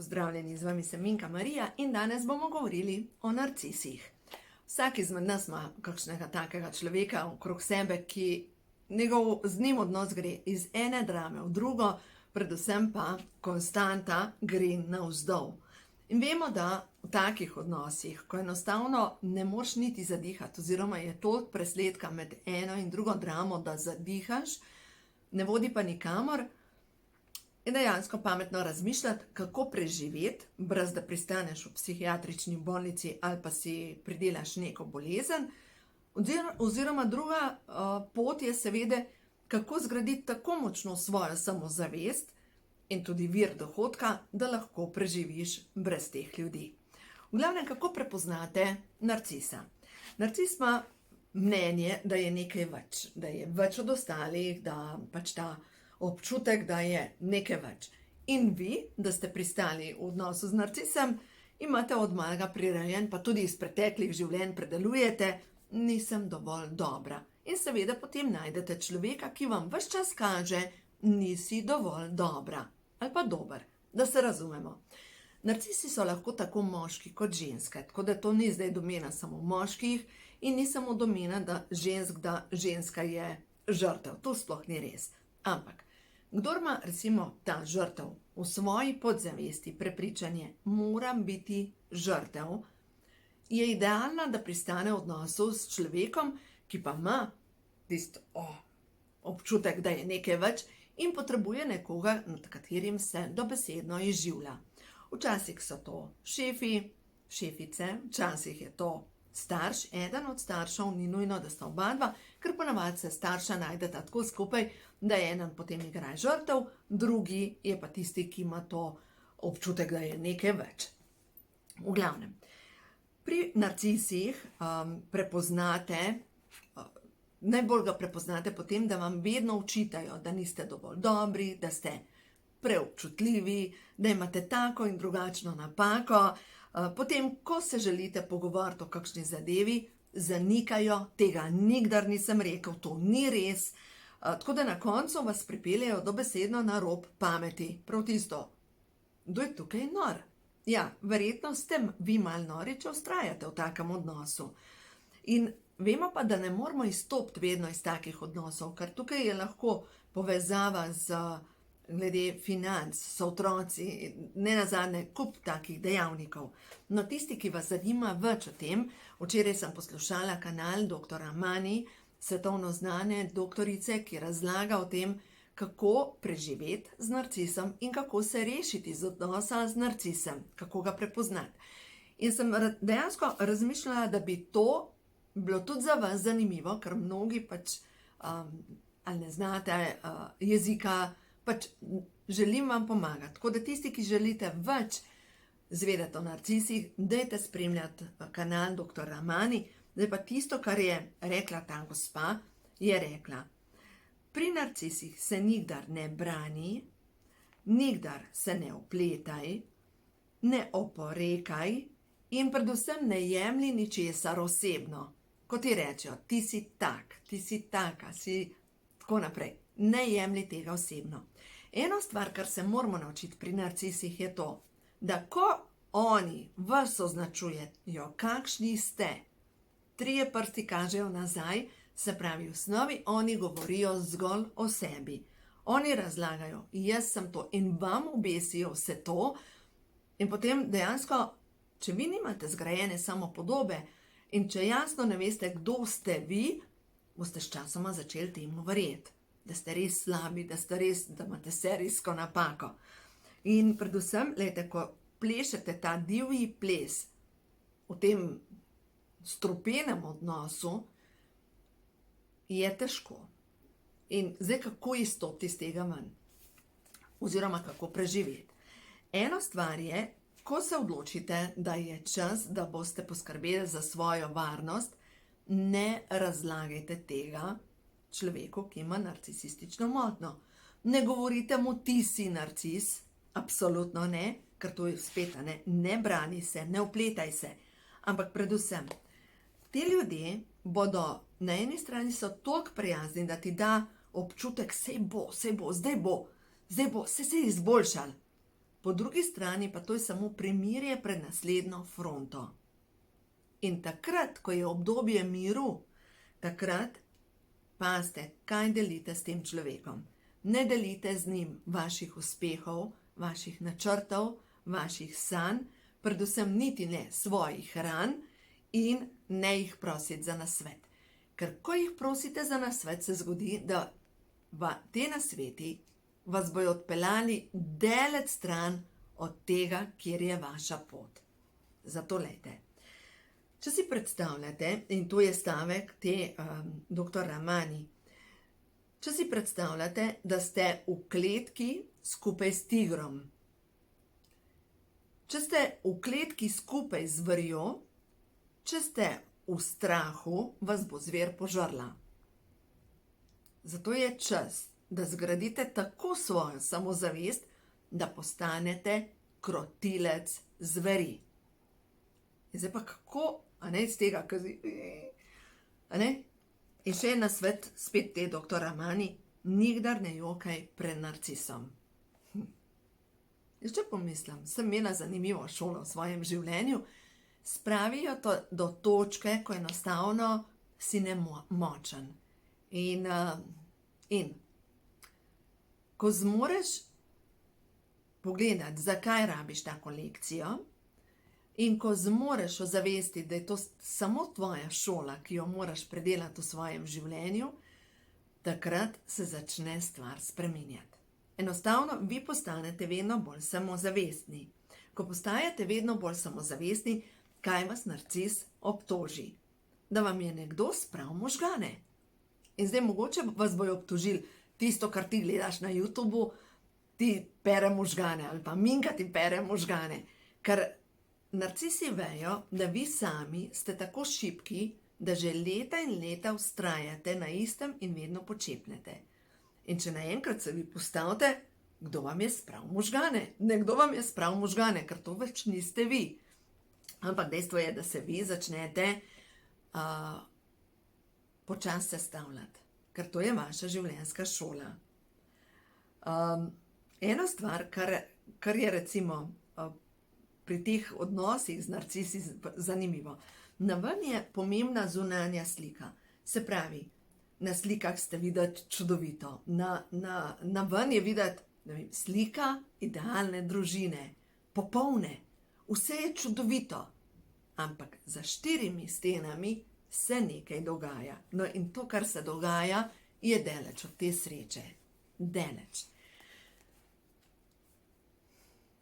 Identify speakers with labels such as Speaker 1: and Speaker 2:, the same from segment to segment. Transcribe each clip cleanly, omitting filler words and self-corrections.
Speaker 1: Pozdravljeni, z vami sem Minka Marija in danes bomo govorili o narcisih. Vsak izmed nas ima kakšnega takega človeka okrog sebe, ki z njim odnos gre iz ene drame v drugo, predvsem pa konstanta gre navzdol. In vemo, da v takih odnosih, ko enostavno ne moreš niti zadihati, oziroma je toliko presledka med eno in drugo dramo, da zadihaš, ne vodi pa nikamor, je dejansko pametno razmišljati, kako preživeti, brez da pristaneš v psihiatrični bolnici ali pa si pridelaš neko bolezen. Oziroma druga pot je seveda, kako zgraditi tako močno svojo samozavest in tudi vir dohodka, da lahko preživiš brez teh ljudi. V glavnem, kako prepoznate narcisa? Narcis ima mnenje, da je nekaj več, da je več od ostalih, da pač ta občutek, da je nekaj več. In vi, da ste pristali v odnosu z narcisem, imate od malega prirejen, pa tudi iz preteklih življenj predelujete, nisem dovolj dobra. In seveda potem najdete človeka, ki vam ves čas kaže, nisi dovolj dobra ali pa dober, da se razumemo. Narcisi so lahko tako moški kot ženske, tako da to ni zdaj domena samo moških in ni samo domena da ženska je žrtev. To sploh ni res. Ampak, kdor ima recimo ta žrtev v svoji podzavesti prepričanje, moram biti žrtev, je idealna, da pristane v odnosu s človekom, ki pa ima tisto občutek, da je nekaj več in potrebuje nekoga, nad katerim se dobesedno izživlja. Včasih so to šefi, šefice, včasih je to starš, eden od staršev, ni nujno, da sta oba dva, ker ponavadi se starša najdeta tako skupaj, da eden potem igra žrtev, drugi je pa tisti, ki ima to občutek, da je nekaj več. V glavnem, pri narcisih najbolj ga prepoznate potem, da vam vedno očitajo, da niste dovolj dobri, da ste preobčutljivi, da imate tako in drugačno napako. Potem, ko se želite pogovoriti o kakšni zadevi, zanikajo, tega nikdar nisem rekel, to ni res. Tako da na koncu vas pripeljejo dobesedno na rob pameti. Prav tisto, kdo je tukaj nor? Ja, verjetno ste vi malo nori, če vztrajate v takem odnosu. In vemo pa, da ne moramo izstopiti vedno iz takih odnosov, ker tukaj je lahko povezava glede financ, so otroci, ne nazadnje kup takih dejavnikov. No, tisti, ki vas zanima več o tem, včeraj sem poslušala kanal dr. Mani, svetovno znane doktorice, ki razlaga o tem, kako preživeti z narcisom in kako se rešiti iz odnosa z narcisem, kako ga prepoznati. In sem dejansko razmišljala, da bi to bilo tudi za vas zanimivo, ker mnogi pač ali ne znate jezika, pač želim vam pomagati. Tako da tisti, ki želite več zvedeti o narcisih, dajte spremljati kanal dr. Mani. Zdaj pa tisto, kar je rekla ta gospa, je rekla: pri narcisih se nikdar ne brani, nikdar se ne vpletaj, ne oporekaj in predvsem ne jemlji ničesar osebno. Ko ti rečejo, ti si tak, ti si taka, si tako naprej. Ne jemlji tega osebno. Eno stvar, kar se moramo naučiti pri narcisih, je to, da ko oni vas označujejo, kakšni ste, 3 prsti kažejo nazaj, se pravi, v osnovi oni govorijo zgolj o sebi. Oni razlagajo, jaz sem to in vam obesijo vse to in potem dejansko, če vi nimate zgrajene samopodobe in če jasno ne veste, kdo ste vi, boste sčasoma začeli temu verjeti, da ste res slabi, da imate serijsko napako. In predvsem, glejte, ko plešete ta divji ples v tem strupenem odnosu, je težko. In zdaj, kako izstopiti iz tega ven? Oziroma, kako preživeti? Eno stvar je, ko se odločite, da je čas, da boste poskrbeli za svojo varnost, ne razlagajte tega človeku, ki ima narcisistično motnjo. Ne govorite mu, ti si narcis, absolutno ne, ker to je spet, ne brani se, ne vpletaj se. Ampak predvsem, ti ljudje bodo, na eni strani so toliko prijazni, da ti da občutek, sej bo, zdaj bo, se izboljšal. po drugi strani pa to je samo premirje pred naslednjo fronto. In takrat, ko je obdobje miru, takrat pazite, kaj delite s tem človekom. Ne delite z njim vaših uspehov, vaših načrtov, vaših sanj, predvsem niti ne svojih ran in ne jih prositi za nasvet. Ker ko jih prosite za nasvet, se zgodi, da te nasveti vas bojo odpeljali daleč stran od tega, kjer je vaša pot. Zato lejte. Če si predstavljate, in to je stavek te dr. Ramani, če si predstavljate, da ste v kletki skupaj s tigrom. Če ste v kletki skupaj z zverjo, če ste v strahu, vas bo zver požrla. Zato je čas, da zgradite tako svojo samozavest, da postanete krotilec zveri. In zdaj pa kako, iz tega, In še en nasvet, spet te dr. Ramani, nikdar ne jokaj pred narcisom. Jaz če pomislim, sem imela zanimivo šolo v svojem življenju, spravijo to do točke, ko enostavno si nemočen. In ko zmoreš pogledati, zakaj rabiš tako lekcijo, in ko zmoreš ozavesti, da je to samo tvoja šola, ki jo moraš predelati v svojem življenju, takrat se začne stvar spreminjati. Enostavno, vi postanete vedno bolj samozavestni. Ko postajate vedno bolj samozavestni, kaj vas narcis obtoži? Da vam je nekdo spravil možgane. In zdaj mogoče vas bojo obtožili, tisto, kar ti gledaš na YouTubu, ti pere možgane, ali pa Minka ti pere možgane. Ker narcisi vejo, da vi sami ste tako šibki, da že leta in leta vztrajate na istem in vedno počepnete. In če naenkrat se vi postavite, kdo vam je spravil možgane? Nekdo vam je spravil možgane, ker to več niste vi. Ampak dejstvo je, da se vi začnete počasi sestavljati, ker to je vaša življenjska šola. Ena stvar, kar je recimo pri teh odnosih z narcisi zanimivo. Naven je pomembna zunanja slika. Se pravi, na slikah ste videti čudovito. Naven je videti slika idealne družine, popolne. Vse je čudovito. Ampak za 4 stenami se nekaj dogaja. No in to, kar se dogaja, je daleč od te sreče. Daleč.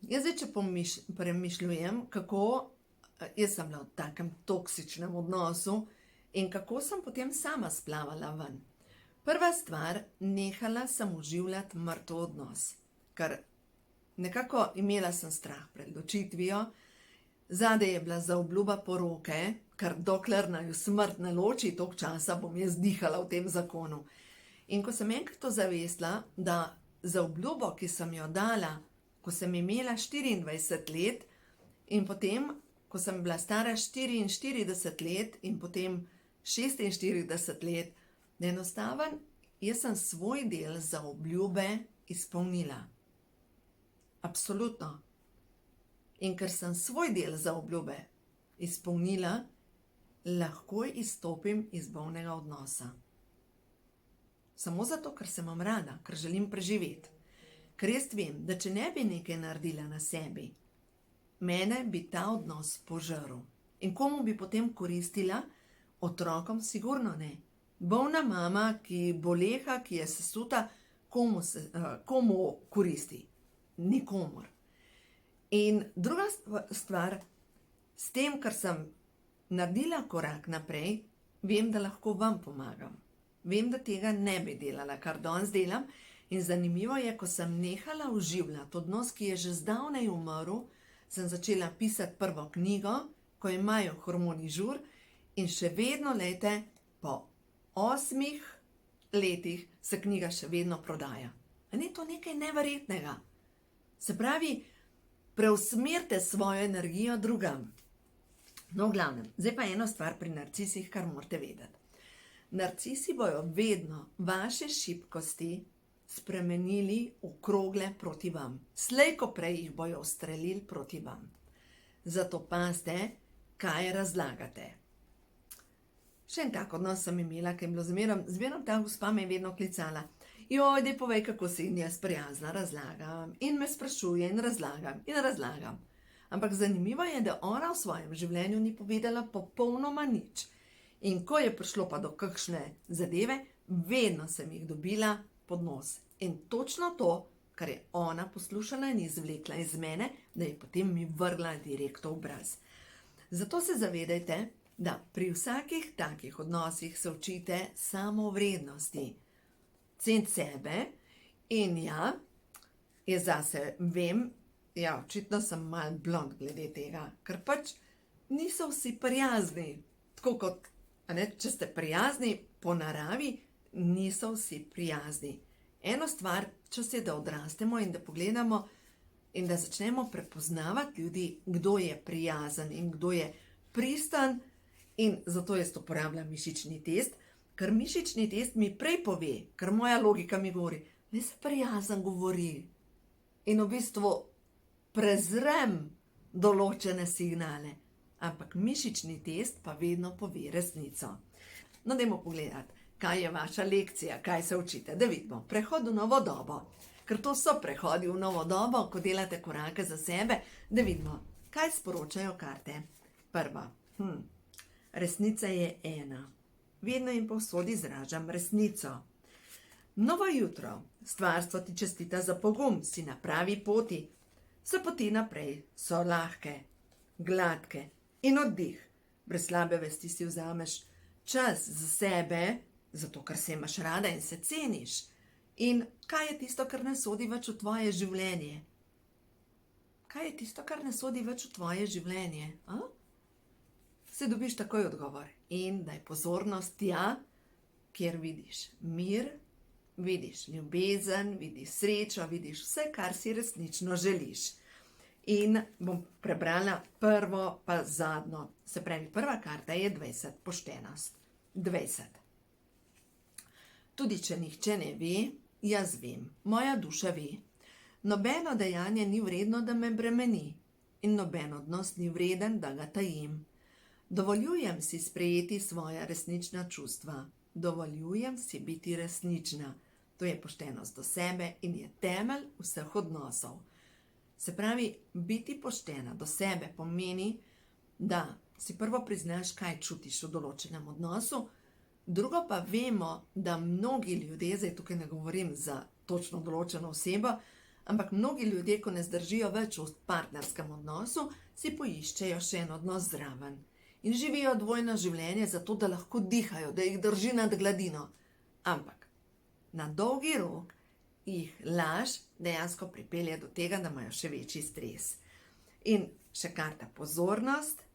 Speaker 1: Jaz zdaj, če premišljujem, kako jaz sem bila v takem toksičnem odnosu in kako sem potem sama splavala ven. Prva stvar, nehala sem uživljati mrtev odnos, ker nekako imela sem strah pred ločitvijo, zadaj je bila zaobljuba poroke, ker dokler naju smrt ne loči, toliko časa bom jaz dihala v tem zakonu. In ko sem enkrat ozavestila, da zaobljubo, ki sem jo dala, ko sem imela 24 let in potem, ko sem bila stara 44 let in potem 46 let, da enostaven, jaz sem svoj del zaobljube izpolnila. Absolutno. In ker sem svoj del zaobljube izpolnila, lahko izstopim iz bolnega odnosa. Samo zato, ker se imam rada, ker želim preživeti. Ker jaz vem, da če ne bi nekaj naredila na sebi, mene bi ta odnos požrl. In komu bi potem koristila? Otrokom sigurno ne. Bolna mama, ki boleha, ki je sesuta, komu koristi? Nikomur. In druga stvar, s tem, ker sem naredila korak naprej, vem, da lahko vam pomagam. Vem, da tega ne bi delala, kar danes delam. In zanimivo je, ko sem nehala uživljati odnos, ki je že zdavnaj umrl, sem začela pisati prvo knjigo, ko imajo hormoni žur in še vedno, lejte, po 8 letih se knjiga še vedno prodaja. A ni to nekaj neverjetnega? Se pravi, preusmerite svojo energijo drugam. No, v glavnem, zdaj pa eno stvar pri narcisih, kar morate vedeti. Narcisi bojo vedno vaše šibkosti spremenili okrogle proti vam. Slej ko prej jih bojo ustrelili proti vam. Zato pazite, kaj razlagate. Še en tak odnos sem imela, ki je bilo zmerom ta gospa me je vedno klicala. Joj, daj povej, kako si in jaz prijazna razlagam. In me sprašuje in razlagam. Ampak zanimivo je, da ona v svojem življenju ni povedala popolnoma nič. In ko je prišlo pa do kakšne zadeve, vedno sem jih dobila pod nos. In točno to, kar je ona poslušala in izvlekla iz mene, da je potem mi vrgla direkt v obraz. Zato se zavedajte, da pri vsakih takih odnosih se učite samovrednosti. Cen sebe in ja, jaz zase vem, ja, očitno sem mal blond glede tega, ker pač niso vsi prijazni. Tako kot, če ste prijazni po naravi, niso vsi prijazni. Eno stvar, čas je, da odrastemo in da pogledamo in da začnemo prepoznavati ljudi, kdo je prijazen in kdo je pristan, in zato jaz uporabljam mišični test, ker mišični test mi prej pove, ker moja logika mi govori, ne se prijazen govori. In v bistvu prezrem določene signale, ampak mišični test pa vedno pove resnico. No, dajmo pogledati, kaj je vaša lekcija, kaj se učite. Da vidimo, prehod v novo dobo, ker to so prehodi v novo dobo, ko delate korake za sebe, da vidimo, kaj sporočajo karte. Prva, resnica je ena. Vedno in povsod izražam resnico. Novo jutro, stvarstvo ti čestita za pogum, si na pravi poti. So poti naprej, so lahke, gladke in oddih. Brez slabe vesti si vzameš čas za sebe, zato ker se imaš rada in se ceniš. In kaj je tisto, kar ne sodi več v tvoje življenje? Kaj je tisto, kar ne sodi več v tvoje življenje? Se dobiš takoj odgovor in daj pozornost tja, kjer vidiš mir, vidiš ljubezen, vidiš srečo, vidiš vse, kar si resnično želiš. In bom prebrala prvo pa zadnjo. Se pravi, prva karta je 20, poštenost. 20. Tudi če nihče ne ve, jaz vem, moja duša ve. Nobeno dejanje ni vredno, da me bremeni, in noben odnos ni vreden, da ga tajim. Dovoljujem si sprejeti svoja resnična čustva. Dovoljujem si biti resnična. To je poštenost do sebe in je temelj vseh odnosov. Se pravi, biti poštena do sebe pomeni, da si prvo priznaš, kaj čutiš v določenem odnosu, drugo pa vemo, da mnogi ljudje, zdaj tukaj ne govorim za točno določeno osebo, ampak mnogi ljudje, ko ne zdržijo več v partnerskem odnosu, si poiščejo še en odnos zraven. In živijo dvojno življenje zato, da lahko dihajo, da jih drži nad gladino. Ampak na dolgi rok jih laž dejansko pripelje do tega, da imajo še večji stres. In še karta pozornost.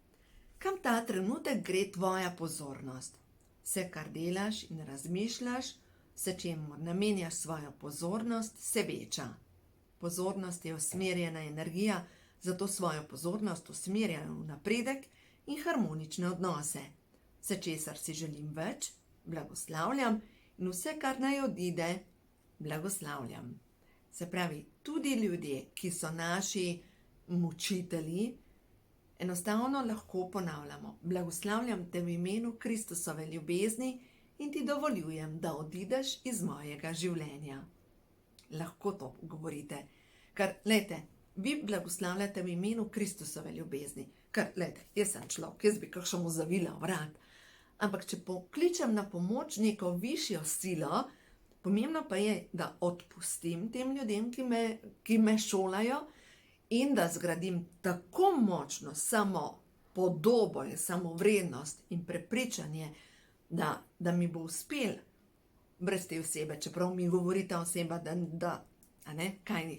Speaker 1: Kam ta trenutek gre tvoja pozornost? Vse, kar delaš in razmišljaš, vse, čemu namenjaš svojo pozornost, se veča. Pozornost je usmerjena energija, zato svojo pozornost usmerjam v napredek in harmonične odnose. Vse, česar si želim več, blagoslavljam, in vse, kar naj odide, blagoslavljam. Se pravi, tudi ljudje, ki so naši mučitelji, enostavno lahko ponavljamo, blagoslavljam te v imenu Kristusove ljubezni in ti dovoljujem, da odideš iz mojega življenja. Lahko to govorite, ker, glejte, vi blagoslavljate v imenu Kristusove ljubezni. Ker, glejte, jaz sem človek, jaz bi kakšnemu zavila vrat. Ampak, če pokličem na pomoč neko višjo silo, pomembno pa je, da odpustim tem ljudem, ki me šolajo, in da zgradim tako močno samo podobo in samovrednost in prepričanje, da mi bo uspel brez te osebe, čeprav mi govori ta oseba,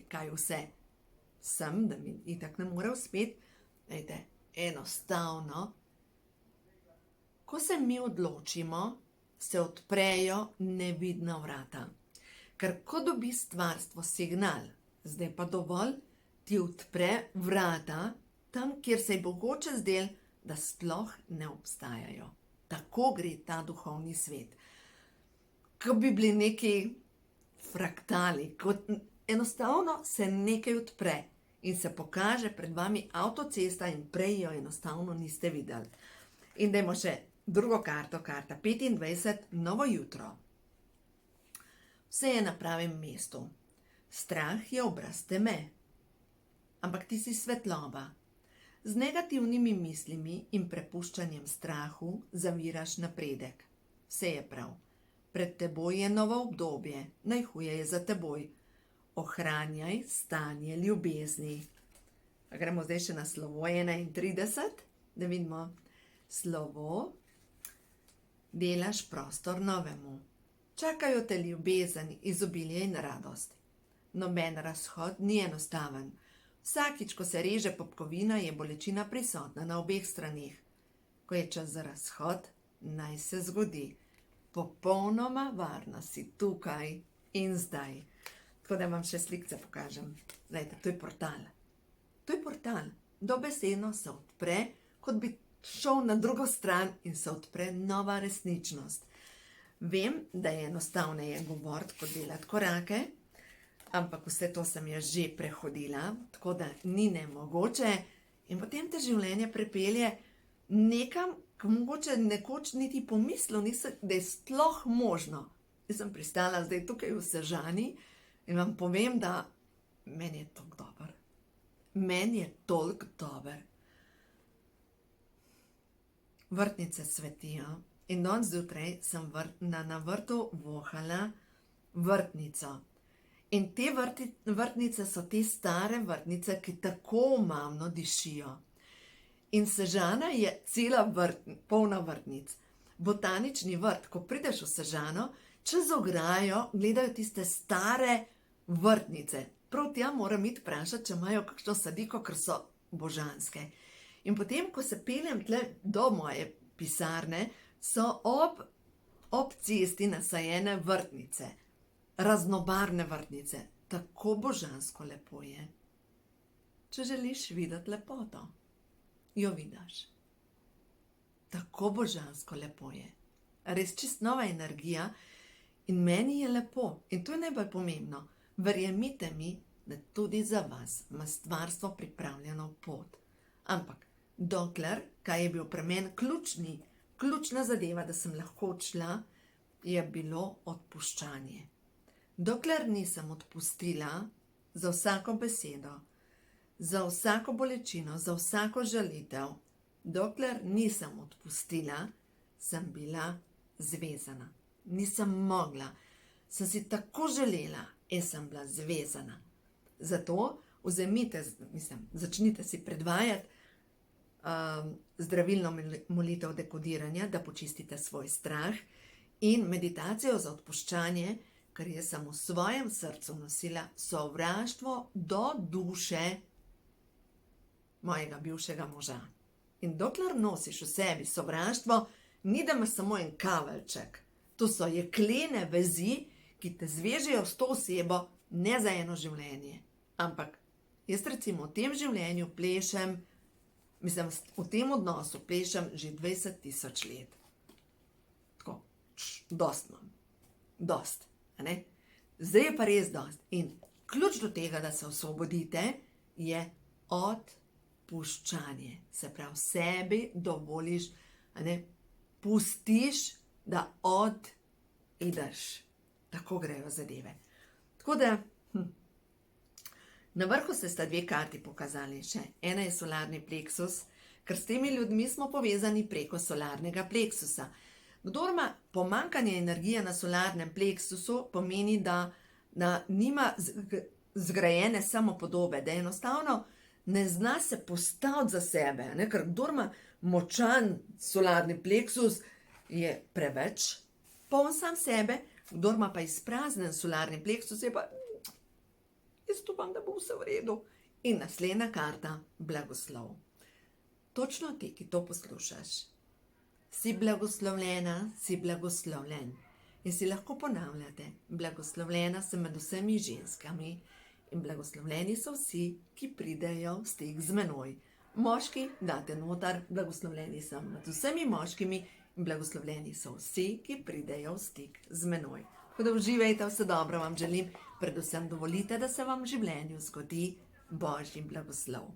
Speaker 1: kaj vse sem, da mi itak ne more uspeti. Glejte, enostavno, ko se mi odločimo, se odprejo nevidna vrata. Ker ko dobi stvarstvo signal, zdaj pa dovolj, ti odpre vrata tam, kjer se je mogoče zdelo, da sploh ne obstajajo. Tako gre ta duhovni svet. Ko bi bili neki fraktali, kot enostavno se nekaj odpre in se pokaže pred vami avtocesta in prej jo enostavno niste videli. In dajmo še drugo karto, karta 25, novo jutro. Vse je na pravem mestu. Strah je obraz teme, ampak ti si svetloba. Z negativnimi mislimi in prepuščanjem strahu zaviraš napredek. Vse je prav. Pred teboj je novo obdobje, najhuje je za teboj. Ohranjaj stanje ljubezni. Pa gremo zdaj še na slovo 31, da vidimo. Slovo, delaš prostor novemu. Čakajo te ljubezen, izobilje in radost. Noben razhod ni enostaven. Vsakič, ko se reže popkovina, je bolečina prisotna na obeh stranih. Ko je čas za razhod, naj se zgodi. Popolnoma varna si tukaj in zdaj. Tako da vam še slikce pokažem. Glejte, to je portal. To je portal. Dobesedno se odpre, kot bi šel na drugo stran in se odpre nova resničnost. Vem, da je enostavneje govoriti, kot delati korake, ampak vse to sem jaz že prehodila, tako da ni nemogoče in potem te življenje prepelje nekam, ko mogoče nekoč niti pomislil nisem, da je sploh možno. Jaz sem pristala zdaj tukaj v Sežani in vam povem, da meni je toliko dober. Meni je toliko dober. Vrtnice cvetijo in danes zjutraj sem na vrtu vohala vrtnico. In te vrtnice so te stare vrtnice, ki tako omamno dišijo. In Sežana je cela polna vrtnic. Botanični vrt, ko prideš v Sežano, čez ograjo gledajo tiste stare vrtnice. Prav tja moram iti vprašati, če imajo kakšno sadiko, ker so božanske. In potem, ko se peljem tle do moje pisarne, so ob cesti nasajene vrtnice. Raznobarvne vrtnice. Tako božansko lepo je. Če želiš videti lepoto, jo vidiš. Tako božansko lepo je. Res čist nova energija in meni je lepo. In to je najbolj pomembno. Verjemite mi, da tudi za vas ima stvarstvo pripravljeno pot. Ampak dokler, kaj je bil pri meni ključna zadeva, da sem lahko odšla, je bilo odpuščanje. Dokler nisem odpustila za vsako besedo, za vsako bolečino, za vsako žalitev, dokler nisem odpustila, sem bila zvezana. Nisem mogla, sem si tako želela in sem bila zvezana. Zato začnite si predvajati zdravilno molitev dekodiranja, da počistite svoj strah in meditacijo za odpuščanje, ker jaz sem v svojem srcu nosila sovraštvo do duše mojega bivšega moža. In dokler nosiš v sebi sovraštvo, ni da imaš samo en kaveljček. To so jeklene vezi, ki te zvežejo s to osebo ne za eno življenje. Ampak jaz recimo v tem življenju plešem, v tem odnosu plešem že 20 000 let. Tako, dost imam. Dost, a ne? Zdaj je pa res dost. In ključ do tega, da se osvobodite, je odpuščanje. Se pravi, sebi dovoliš, a ne, pustiš, da ideš. Tako grejo zadeve. Tako da, na vrhu se sta dve karti pokazali še. Ena je solarni pleksus, ker s temi ljudmi smo povezani preko solarnega pleksusa. Kdor ima pomanjkanje energije na solarnem pleksusu, pomeni, da nima zgrajene samopodobe, da enostavno ne zna se postaviti za sebe, ne? Ker kdor ima močan solarni pleksus, je preveč poln sam sebe, kdor ima pa izpraznen solarni pleksus, je pa jaz upam, da bo vse v redu. In naslednja karta, blagoslov. Točno ti, ki to poslušaš, si blagoslovljena, si blagoslovljen. In si lahko ponavljate, blagoslovljena sem med vsemi ženskami in blagoslovljeni so vsi, ki pridejo v stik z menoj. Moški, date notar, blagoslovljeni sem med vsemi moškimi in blagoslovljeni so vsi, ki pridejo v stik z menoj. Tako da uživajte, vse dobro vam želim, predvsem dovolite, da se vam v življenju zgodi Božji blagoslov.